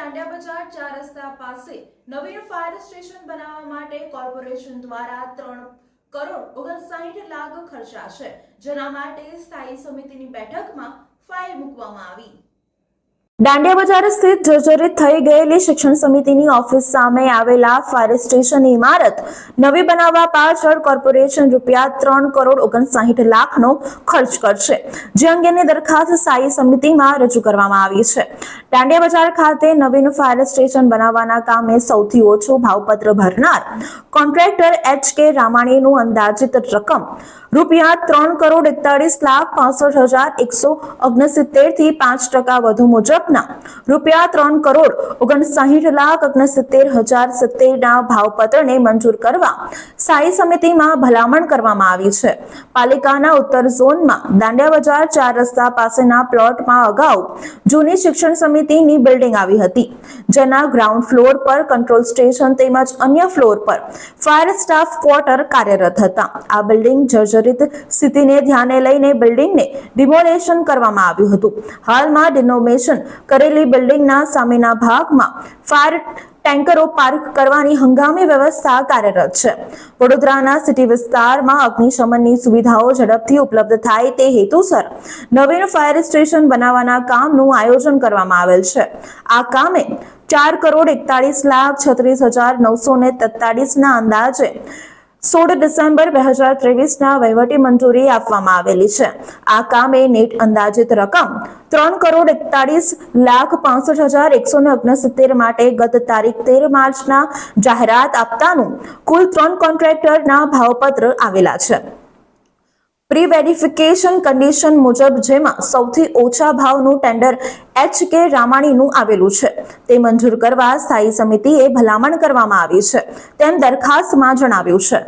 દાંડિયા બજાર 4 રસ્તા પાસે નવીન ફાયર સ્ટેશન બનાવવા માટે કોર્પોરેશન દ્વારા 3,59,60,00,000 ખર્ચાશે, જેના માટે સ્થાયી સમિતિની બેઠકમાં ફાઇલ મૂકવામાં આવી। દાંડિયા બજાર સ્થિત જર્જરિત થઈ ગયેલી શિક્ષણ સમિતિની ઓફિસ સામે આવેલા ફાયર સ્ટેશનની ઇમારત નવી બનાવવા પાછળ કોર્પોરેશન ₹3,59,60,00,000નો ખર્ચ કરશે, જે અંગેની દરખાસ્ત સ્થાયી સમિતિમાં રજૂ કરવામાં આવી છે। દાંડિયા બજાર ખાતે નવીન ફાયર સ્ટેશન બનાવવાના કામે સૌથી ઓછો ભાવપત્ર ભરનાર કોન્ટ્રાક્ટર HK રામાણીનું અંદાજિત રકમ ₹3,41,65,169 થી 5% વધુ મુજબના ₹3,59,60,69,070 ભાવપત્રને મંજૂર કરવા સ્થાયી સમિતિમાં ભલામણ કરવામાં આવી છે। પાલિકાના ઉત્તર ઝોનમાં દાંડિયા બજાર 4 રસ્તા પાસેના પ્લોટમાં અગાઉ જૂની શિક્ષણ સમિતિની બિલ્ડિંગ આવી હતી, જેના ગ્રાઉન્ડ ફ્લોર પર કંટ્રોલ સ્ટેશન તેમજ અન્ય ફ્લોર પર ફાયર સ્ટાફ ક્વાર્ટર કાર્યરત હતા। આ બિલ્ડિંગ જર્જરિત સ્થિતિને ધ્યાને લઈને બિલ્ડિંગને ડિમોલેશન કરવામાં આવ્યું હતું। હાલમાં ડિમોલેશન કરેલી બિલ્ડિંગના સામેના ભાગમાં ફાયર ટેન્કરો પાર્ક કરવાની હંગામી વ્યવસ્થા કાર્યરત છે। વડોદરાના સિટી વિસ્તારમાં અગ્નિશમનની સુવિધાઓ ઝડપથી ઉપલબ્ધ થાય તે હેતુસર નવીન ફાયર સ્ટેશન બનાવવાના કામનું આયોજન કરવામાં આવેલ છે। આ કામે ₹4,41,36,943 અંદાજે 16 ડિસેમ્બર 2023 વહીવટી મંજૂરી આપવામાં આવેલી છે। આ કામે નેટ અંદાજિત રકમ ₹3,61,65,169 માટે ગત તારીખ 13 માર્ચના જાહેરાત આપતાનું કુલ 3 કોન્ટ્રાક્ટરના ભાવપત્ર આવેલા છે। પ્રી વેરિફિકેશન કન્ડિશન મુજબ જેમાં સૌથી ઓછા ભાવનું ટેન્ડર HK રામાણીનું આવેલું છે, તે મંજૂર કરવા સ્થાયી સમિતિએ ભલામણ કરવામાં આવી છે, તેમ દરખાસ્તમાં જણાવ્યું છે।